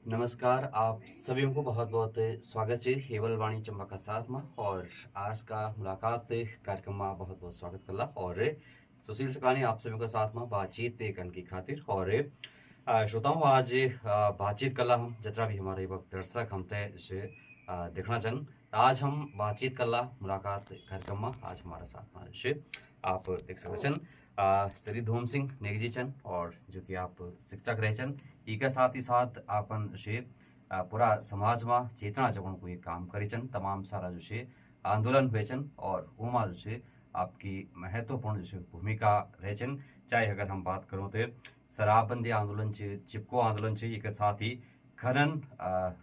नमस्कार, आप सभी को बहुत बहुत स्वागत है हेवल वाणी चंबा का साथ में। और आज का मुलाकात कार्यक्रम में बहुत बहुत स्वागत करला। और सुशील सकानी आप सभी का साथ में बातचीत करने की खातिर। और श्रोताओं आज बातचीत करला हम जितना भी हमारे वक्त दर्शक हम तय से देखना चन। आज हम बातचीत करला मुलाकात कार्यक्रम में। आज हमारा साथ में से आप देख सकते छन श्री धूम सिंह नेगी चन, और जो कि आप शिक्षक रहे चन। इका साथ ही साथ आपन से पूरा समाज में चेतना जगण को ये काम करेचन। तमाम सारा जो से आंदोलन हुएचन और उमा जो से आपकी महत्वपूर्ण जो भूमिका रहेचन। चाहे अगर हम बात करूँ तो शराबबंदी आंदोलन छे, चिपको आंदोलन छे, एक साथ ही खनन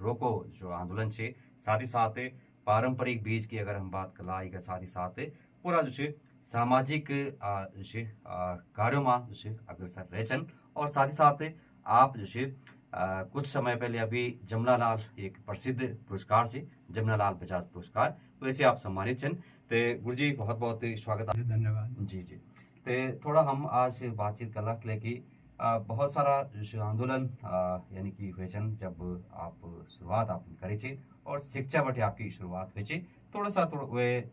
रोको जो आंदोलन छे, साथ ही साथ पारंपरिक बीज की अगर हम बात कला, एक साथ ही साथ पूरा जो से सामाजिक जो से कार्यों में जो से अग्रसर रहेचन। और साथ ही साथ आप जो से कुछ समय पहले अभी जमनालाल एक प्रसिद्ध पुरस्कार से जमनालाल बजाज पुरस्कार वैसे आप सम्मानित छन। तो गुरु जी बहुत बहुत स्वागत जी, धन्यवाद। जी जी। तो थोड़ा हम आज बातचीत करला कि बहुत सारा जो आंदोलन यानी कि हुए छन जब आप शुरुआत आपने करी थी और शिक्षा बटे आपकी शुरुआत हुई थी। थोड़ा सा थोड़ा वे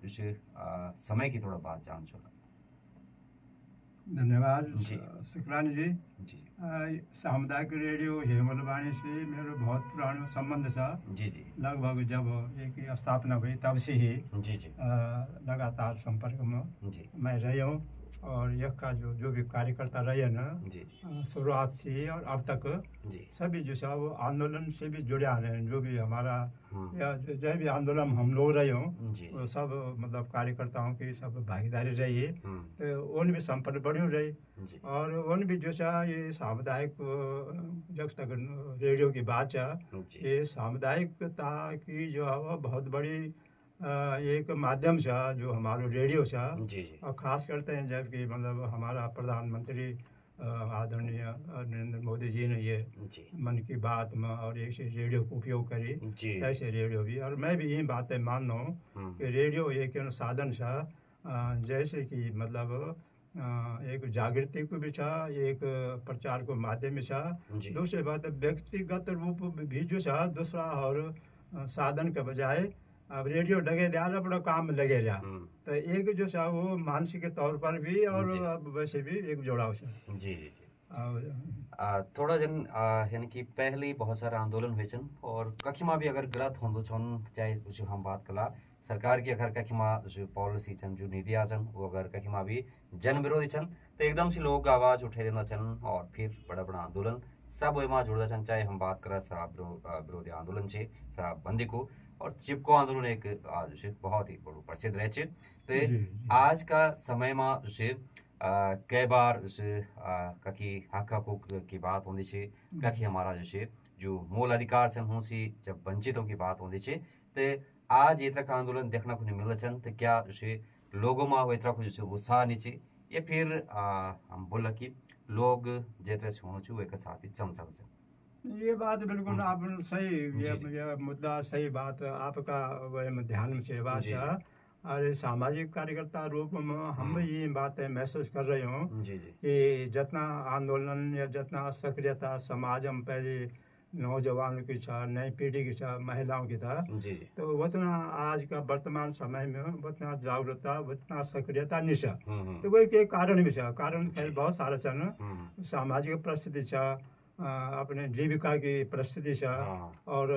समय की थोड़ा बात जान छोड़ा। धन्यवाद जी शुक्रानी जी। जी सामुदायिक रेडियो हेमलवाणी से मेरो बहुत पुरानो संबंध था। जी जी लगभग जब एक स्थापना हुई तब से ही जी जी लगातार संपर्क में जी मैं रही हूँ। और यह का जो भी कार्यकर्ता रहे ना जी शुरुआत से और अब तक जी सभी जो है वो आंदोलन से भी जुड़े हैं। जो भी हमारा हम्म, या जो भी आंदोलन हम लोग रहे हों जी वो सब मतलब कार्यकर्ताओं की सब भागीदारी रही है। हम्म, तो उन भी संपर्क बढ़ियों रही। जी और उन भी जो है ये सामुदायिक जब तक रेडियो की बात है जी ये सामुदायिकता की जो है वो बहुत बड़ी एक माध्यम से जो हमारा रेडियो से जी जी और ख़ास करते हैं जबकि मतलब हमारा प्रधानमंत्री आदरणीय नरेंद्र मोदी जी ने ये जी मन की बात में और ऐसे रेडियो का उपयोग करी। जी ऐसे रेडियो भी और मैं भी ये बातें मान रहा हूँ कि रेडियो एक साधन सा जैसे कि मतलब एक जागृति को भी था, एक प्रचार को माध्यम भी था। जी दूसरी बात व्यक्तिगत रूप भी जो था दूसरा और साधन के बजाय अब रेडियो लगे ध्यान अपना काम में लगे रहा। तो एक जो सा वो मानसिक तौर पर भी और जी अब वैसे भी एक जुड़ाव सा। जी जी जी और थोड़ा जन यानी कि पहले ही बहुत सारा आंदोलन हुए छन और कखिमा भी अगर गलत होंदो छन, चाहे जो हम बात कला सरकार की अगर कखिमा जो पॉलिसी छन जो नीतियां छन वो अगर कखिमा भी जन विरोधी छन तो एकदम से लोग आवाज उठे देना छन और फिर बड़ा बड़ा आंदोलन सब वही जुड़ता छन। चाहे हम बात करें शराब विरोधी आंदोलन छे, शराबबंदी को, और चिपको आंदोलन एक जो छे बहुत ही बड़ो प्रसिद्ध रहे छे। तो जी जी आज का समय में जो छे कई बार जैसे कखी हक हकूक की बात होती है, कखी हमारा जैसे जो मूल अधिकार छन उनसे जब वंचितों की बात होती है। तो आज ये तरह का आंदोलन देखना को नहीं मिलता छन। तो क्या जैसे लोगों में वो तरह को जैसे उत्साह नीचे या फिर हम बोला कि लोग जितने से होना चाहिए एक साथ ही चल सकते। ये बात बिल्कुल आप सही जी जी ये मुद्दा सही बात आपका वह ध्यान में से बात जी है। जी और सामाजिक कार्यकर्ता रूप में हम भी ये बातें महसूस कर रहे हूँ जी जी कि जितना आंदोलन या जितना सक्रियता समाज में पहले नौजवानों की था, नई पीढ़ी की था, महिलाओं की था, जी जी तो उतना आज का वर्तमान समय में उतना जागरूकता उतना सक्रियता नहीं था। तो वही के कारण भी था, कारण खैर जी बहुत सारा छन। सामाजिक परिस्थिति था, अपने जीविका की परिस्थिति से हाँ और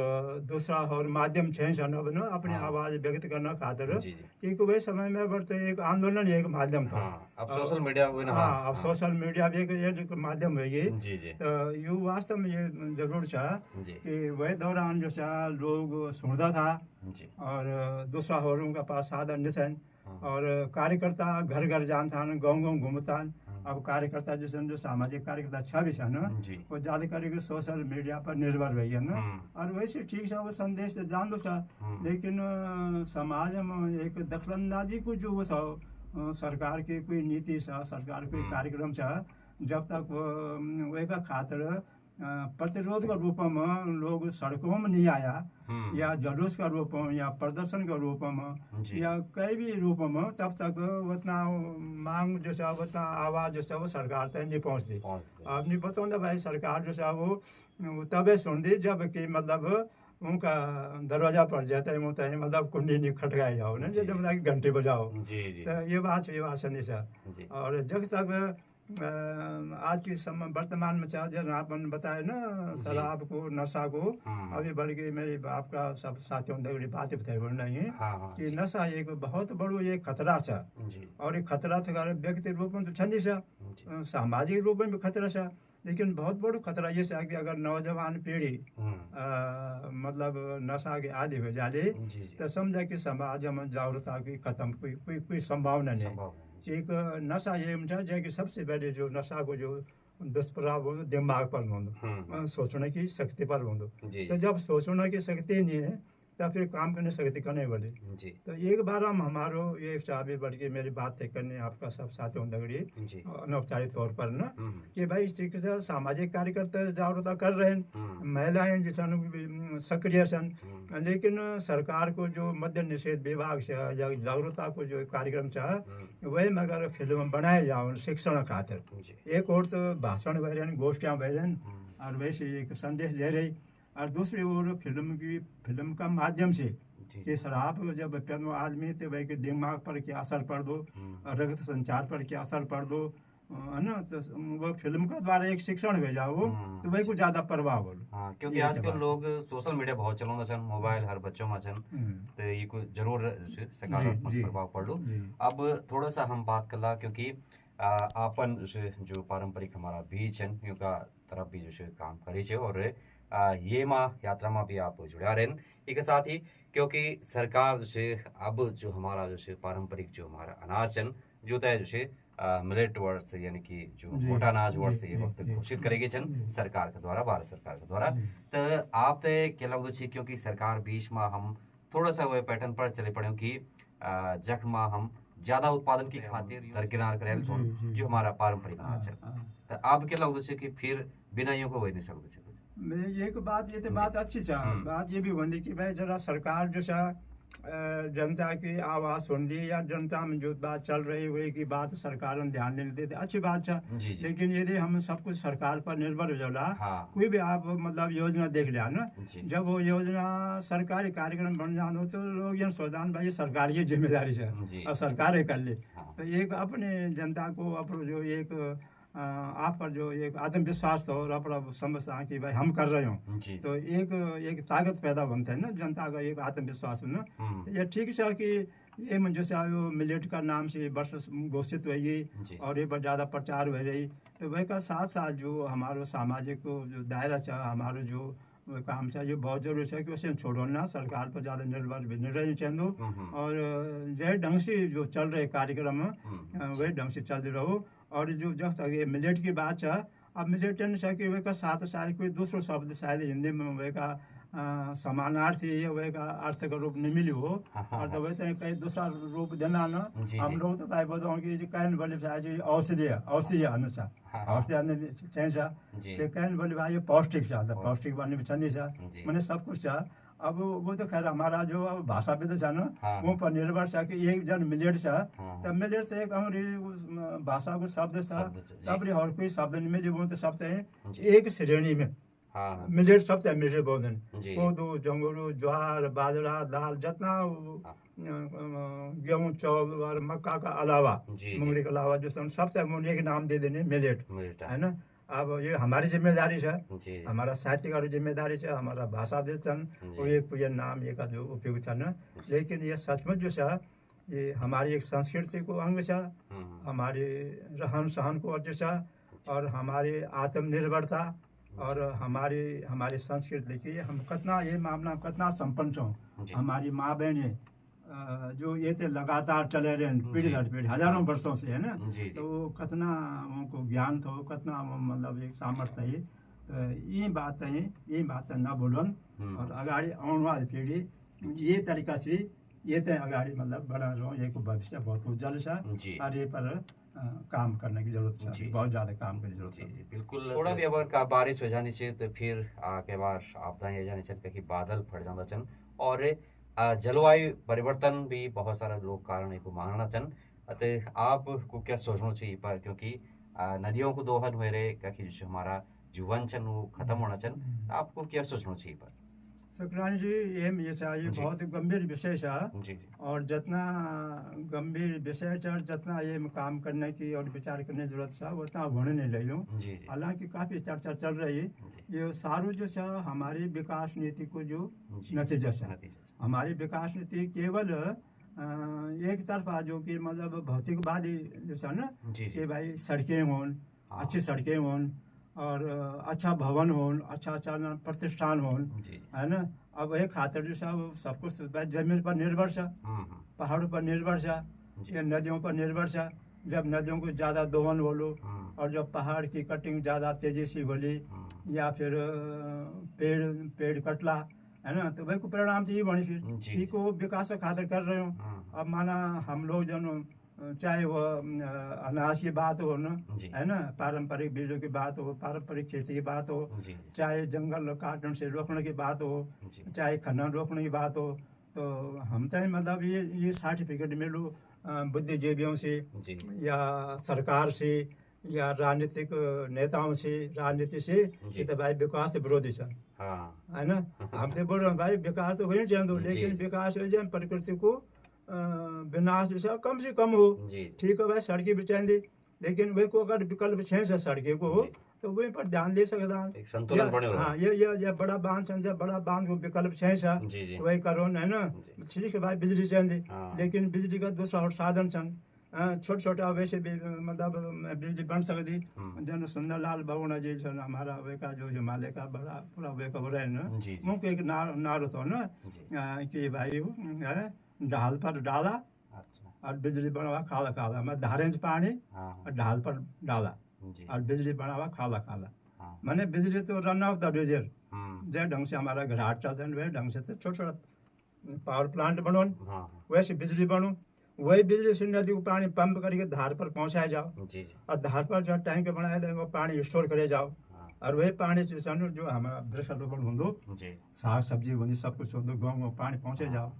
दूसरा और माध्यम छः सन अब न अपनी हाँ आवाज़ व्यक्त करना खातिर जी जी एक वे समय में बढ़ते एक आंदोलन एक माध्यम था। हाँ अब सोशल मीडिया हुए ना। हाँ अब हाँ सोशल मीडिया भी एक माध्यम है ये। जी जी तो यू वास्तव में ये जरूर था जी कि वह दौरान जो सा लोग सुनता था जी और दूसरा और उनका पास साधन नहीं थे। हाँ और कार्यकर्ता घर घर जानता गाँव गाँव घूमता। हाँ अब कार्यकर्ता जो सन जो सामाजिक कार्यकर्ता अच्छा भी सन जी वो ज़्यादा करके सोशल मीडिया पर निर्भर रही है ना। और वैसे ठीक सा वो संदेश तो जान दो सा, लेकिन समाज में एक दखलंदाजी को जो वो सा सरकार की कोई नीति सा सरकार कोई कार्यक्रम सा जब तक वो का खातिर प्रतिरोध का रूप में लोग सड़कों में नहीं आया या जुलूस का रूप में या प्रदर्शन का रूप में जी या कई भी रूप में, तब तक उतना मांग जो है उतना आवाज़ जो है वो सरकार तक नहीं पहुँचती। अब नहीं बताऊँ ना भाई, सरकार जो है वो तबे सुनती जब कि मतलब उनका दरवाजा पर जाता है, होता है मतलब कुंडी नहीं खटकाई जाओ ना, जब मतलब घंटे बजाओ। जी जी तो ये बात संदेश है। जी और जब तक आज के समय वर्तमान में चाहे जब आपने बताया ना शराब को, नशा को, अभी बल्कि मेरे बाप का सब साथियों ने बातें बताई बोल नहीं है कि नशा एक बहुत बड़ो ये खतरा है। और ये खतरा तो व्यक्ति रूप में तो छंदी सा, सामाजिक रूप में भी खतरा सा, लेकिन बहुत बड़ो खतरा ये है कि अगर नौजवान पीढ़ी मतलब नशा के आदि हो जाए तो समझा कि समाज में जागरूकता की खत्म कोई संभावना नहीं। एक नशा ये है कि सबसे पहले जो नशा को जो दुष्प्रभाव हो दिमाग पर होंगे, सोचने की शक्ति पर होंगे। तो जब सोचने की शक्ति नहीं है तब फिर काम करने शक्ति करने वाले। तो एक बार हम हमारो ये चाबी बढ़ के मेरी बात तय करने आपका सब साथियों दगड़ी अनौपचारिक तौर पर ना कि भाई इस तरीके से सामाजिक कार्यकर्ता जागरूकता कर रहे हैं, महिलाएं जिसन सक्रिय सन, लेकिन सरकार को जो मद्य निषेध विभाग से या जागरूकता को जो कार्यक्रम चाह वही में अगर फिल्म बनाए जाओ शिक्षण खातिर, एक और तो भाषण बह रहे, गोष्ठियाँ बह रहे और वैसे एक संदेश दे रही, और दूसरी ओर फिल्म का माध्यम से कि शराब जब पियो आदमी तो भाई के दिमाग पर क्या असर पड़ दो, रक्त संचार पर क्या असर पड़ दो, है ना। तो वो फिल्म का द्वारा एक शिक्षण भेजा वो तो वही को ज्यादा प्रभाव हो। क्योंकि आजकल लोग सोशल मीडिया बहुत चलाਉਂदा छन, मोबाइल हर बच्चों में छन, तो ये को जरूर सकारात्मक प्रभाव पड़ लो। अब थोड़ा सा हम बात करला क्योंकि आपन जो पारंपरिक हमारा बीच है उनका तरफ भी जो काम करे छे और ये माँ यात्रा में भी आप जुड़ा रहे एक साथ ही, क्योंकि सरकार अब जो हमारा पारंपरिक जो हमारा अनाज है जो तय मिलेट वर्ड यानी कि जो मोटा अनाज वर्ड से ये वक्त घोषित करेगी छन सरकार के द्वारा, भारत सरकार के द्वारा। तो आप क्या लगता है क्योंकि सरकार बीच में हम थोड़ा सा वो पैटर्न पर चले पड़े कि जख में हम ज्यादा उत्पादन की खातिर दरकिनार करें जो हमारा पारंपरिक अनाज है, तो आप क्या लगता है कि फिर बिना यूं को वही नहीं सकते? मैं एक बात ये तो बात अच्छी चाह बात ये भी होनी कि भाई जरा सरकार जो सा जनता की आवाज़ सुन ली या जनता में जो बात चल रही हुई की बात सरकार ने ध्यान देने देते अच्छी बात है। लेकिन यदि हम सब कुछ सरकार पर निर्भर हो जाला, कोई भी आप मतलब योजना देख लिया ना, जब वो योजना सरकारी कार्यक्रम बन जानो तो लोग ये सोचते भाई सरकार की जिम्मेदारी है और सरकार कर ले। तो एक अपने जनता को अपना जो एक आप पर जो एक आत्मविश्वास तो और अपना समझता है कि भाई हम कर रहे हो, तो एक ताकत पैदा बनता है ना जनता का एक आत्मविश्वास ना। ये ठीक है कि ये में जैसे मिलेट का नाम से वर्ष घोषित हुई और ये पर ज़्यादा प्रचार हो रही, तो वही का साथ साथ जो हमारो सामाजिक जो दायरा चाह हमारो जो काम चाहिए बहुत जरूरी है कि उसे छोड़ो ना, सरकार पर ज़्यादा निर्भर भी नहीं रहनी चाहिए और जय ढंग से जो चल रहे कार्यक्रम वही ढंग से चल रहो। और जो जब तक ये मिलेट की बात है, अब मिलेट कि वे का साथ शायद कोई दूसरा शब्द शायद हिंदी में वे का समानार्थी है वे का अर्थ का रूप नहीं मिली हो और तो वैसे कई दूसरा रूप देना ना हम लोग तो भाई बताओ कि कहने वाले शायद औषधि अनुसार औषधि चाहिए कहने वाले भाई पौष्टिक चाहता पौष्टिक बनने में छंदी सा मैंने सब कुछ चाह। अब वो तो खैर हमारा जो भाषा भी तो था ना वो पर निर्भर था कि एक जन मिलेट था, तब मिलेट से एक हमारी भाषा को शब्द था तब और कोई शब्द नहीं मिले, वो तो शब्द है एक श्रेणी में मिलेट शब्द है मिलेट बोधन कोदो जंगोरो ज्वार बाजरा दाल जितना गेहूँ चावल और मक्का का अलावा मूंगफली के अलावा जो सबसे एक नाम दे देने मिलेट है ना। अब ये हमारी जिम्मेदारी है, हमारा साहित्यकार जिम्मेदारी है, हमारा भाषा छन और ये नाम ये का जो उपयोग छन, लेकिन ये सचमुच जो है ये हमारी एक संस्कृति को अंग है, हमारे रहन सहन को अर्थ है और हमारी आत्मनिर्भरता और हमारी संस्कृति की हम कितना ये मामला कितना संपन्न हो। हमारी माँ बहनें जो ये थे लगातार चले रहे पीढ़ी दर पीढ़ी हजारों वर्षों से है ना, तो कितना उनको ज्ञान था कितना मतलब एक सामर्थ्य है। तो ये बात है ना बोलन और अगाड़ी आने वाली पीढ़ी ये तरीका से ये तो अगाड़ी मतलब बड़ा रहो ये को भविष्य बहुत उज्जवल है और ये पर काम करने की जरूरत जी, है, बहुत ज़्यादा काम की जरूरत जी है। जी बिल्कुल थोड़ा भी अगर का बारिश हो जानी चाहिए तो फिर के बार आपदा ये जानी चाहिए कि बादल फट जाता चन और जलवायु परिवर्तन भी बहुत सारा लोग कारण को मानना चन अते आपको क्या सोचना चाहिए पर क्योंकि नदियों को दोहन हुए रहे कि जो हमारा जीवन चन वो खत्म होना चन आपको क्या सोचना चाहिए पर सुकरानी जी ये चाहिए जी। बहुत गंभीर विषय है जी जी और जितना गंभीर विषय है और जितना ये में काम करने की और विचार करने की जरूरत है उतना होने नहीं लगी हूँ। जी जी हालांकि काफ़ी चर्चा चल रही है। जी ये सारू जो है हमारी विकास नीति को जो जी नतीजा है। नतीजा हमारी विकास नीति केवल एक तरफा जो कि मतलब भौतिकवादी जो है ना जी जी कि भाई सड़कें हों, हाँ। अच्छी सड़कें हों और अच्छा भवन हों, अच्छा प्रतिष्ठान हों, जी है ना। अब वही खातिर जो सब कुछ जमीन पर निर्भर है, पहाड़ों पर निर्भर है, जी। ये नदियों पर निर्भर है। जब नदियों को ज़्यादा दोहन बोलो हम्म। और जब पहाड़ की कटिंग ज़्यादा तेजी से बोली या फिर पेड़ पेड़ कटला, है ना, तो वही को परिणाम तो ये बनी फिर जी ये को विकास का खातिर कर रहे हो। अब माना हम लोग जन चाहे वो अनाज की बात हो ना, जी है ना, पारंपरिक बीजों की बात हो, पारंपरिक खेती की बात हो, जी चाहे जंगल काटने से रोकने की बात हो, जी चाहे खनन रोकने की बात हो, तो हम तो मतलब ये सर्टिफिकेट मिलो बुद्धिजीवियों से जी या सरकार से या राजनीतिक नेताओं से, राजनीति से जी। कि तो भाई विकास से विरोधी सर, हाँ है ना। हम तो बोल रहे हैं भाई विकास तो हो ही जाए दो, जी, लेकिन जी। विकास हो जाए प्रकृति को विनाश जैसा कम से कम हो। जी ठीक है भाई सड़कें भी चाहिए लेकिन वही को अगर विकल्प छः से सड़कें को हो जी। तो वही पर ध्यान दे सकता है। एक संतुलन बने रहो। हाँ ये बड़ा बांध समझा, बड़ा बांध को विकल्प छः सा जी जी तो वही करो है ना। जी। ठीक है भाई बिजली चाहिए हाँ। लेकिन बिजली का दूसरा और साधन सन छोटा छोटा वैसे भी मतलब बिजली बन सकती। जन सुंदरलाल बहुना जी सन हमारा वे का जो हिमालय का बड़ा पूरा वे का हो रहा है ना, जी जी मुँह एक नार होता ना जी कि भाई ढाल पर डाला अच्छा और बिजली बनावा खाला खाला, मैं धारे से पानी हाँ और ढाल पर डाला जी और बिजली बनावा खाला खाला। हाँ मैंने बिजली तो रन ऑफ द रिजर्व हम्म जै ढंग से हमारा घराट चलते हैं वह ढंग से तो छोटा छोटा पावर प्लांट बनो हाँ वैसे बिजली बनो, वही बिजली से नदी को पानी पंप करके धार पर पहुंचाया जाओ जी जी और धार पर जो टैंक बनाया जाए वो पानी स्टोर करे जाओ हाँ और वही पानी जो हमारा वृक्षारोपण होंदो, जी साग सब्जी होंगी, सब कुछ होंदो, गाँव में पानी पहुंचे जाओ।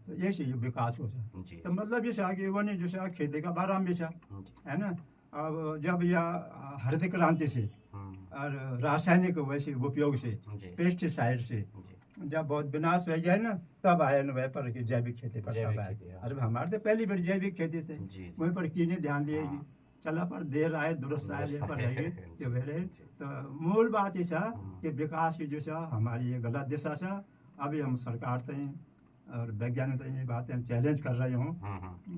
तो ये चीज विकास हो जाए। जी तो मतलब जैसे आगे वो नहीं जैसे खेती का बाराम भी है ना। अब जब यह हरित क्रांति से और रासायनिक वैसे उपयोग से जी पेस्टिसाइड से जी जब बहुत विनाश हो गया ना तब आया ना वह पर कि जैविक खेती पर जैविक तब खेती, आया। हाँ। अरे हमारे तो पहली बार जैविक खेती थे जी जी वहीं पर कीने ध्यान दिएगी हाँ। चला पर देर आए दुरुस्त आए ये पर रहेगी जी, जो वे रहे। जी। तो मूल बात ये था कि विकास की जो सा हमारी ये गलत दिशा से अभी हम सरकार तय और वैज्ञानिक तय ये बातें चैलेंज कर रहे हूँ।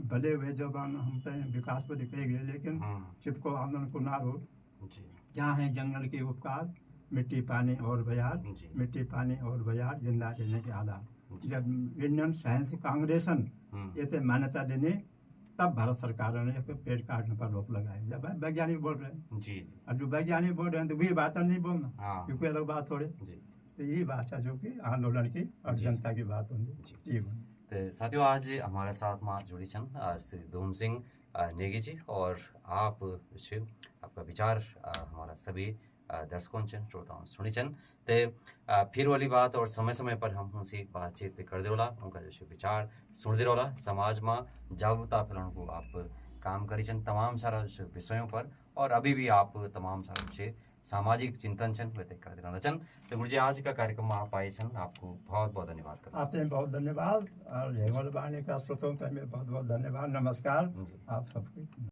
भले हुए जब हम तय विकास को दिखेंगे लेकिन चिपको आंदोलन को ना हो। जी क्या है जंगल के उपकार, मिट्टी पानी और बयार, जी मिट्टी पानी और बयार जिंदा रहने के आधार। जब इंडियन साइंस कांग्रेसन इसे मान्यता देने तब भारत सरकार ने एक पेड़ काटने पर रोक लगाई। जब वैज्ञानिक बोल रहे हैं जी जी और जो वैज्ञानिक बोल रहे हैं तो वही बात नहीं बोलना, हाँ ये कोई अलग बात थोड़े। जी तो यही बात है जो कि आंदोलन की और जी। जनता की बात होगी। जी, जी तो साथियों आज हमारे साथ में जुड़ी छन श्री धूम सिंह नेगी जी और आप छे आपका विचार हमारा सभी दर्शकों चन श्रोताओं सुनी चन। ते फिर वाली बात और समय समय पर हम उनसे एक बातचीत कर दे रोला, उनका जो विचार सुन दे रोला, समाज में जागरूकता फैलाने को आप काम करी चन तमाम सारा विषयों पर और अभी भी आप तमाम सारा छे सामाजिक चिंतन छन वे कर देना चन। तो गुरुजी आज का कार्यक्रम में आप आए छन आपको बहुत बहुत धन्यवाद करता हूं। आपने बहुत धन्यवाद और हेमल वाणी का श्रोताओं का बहुत बहुत धन्यवाद, नमस्कार जी। आप सबको।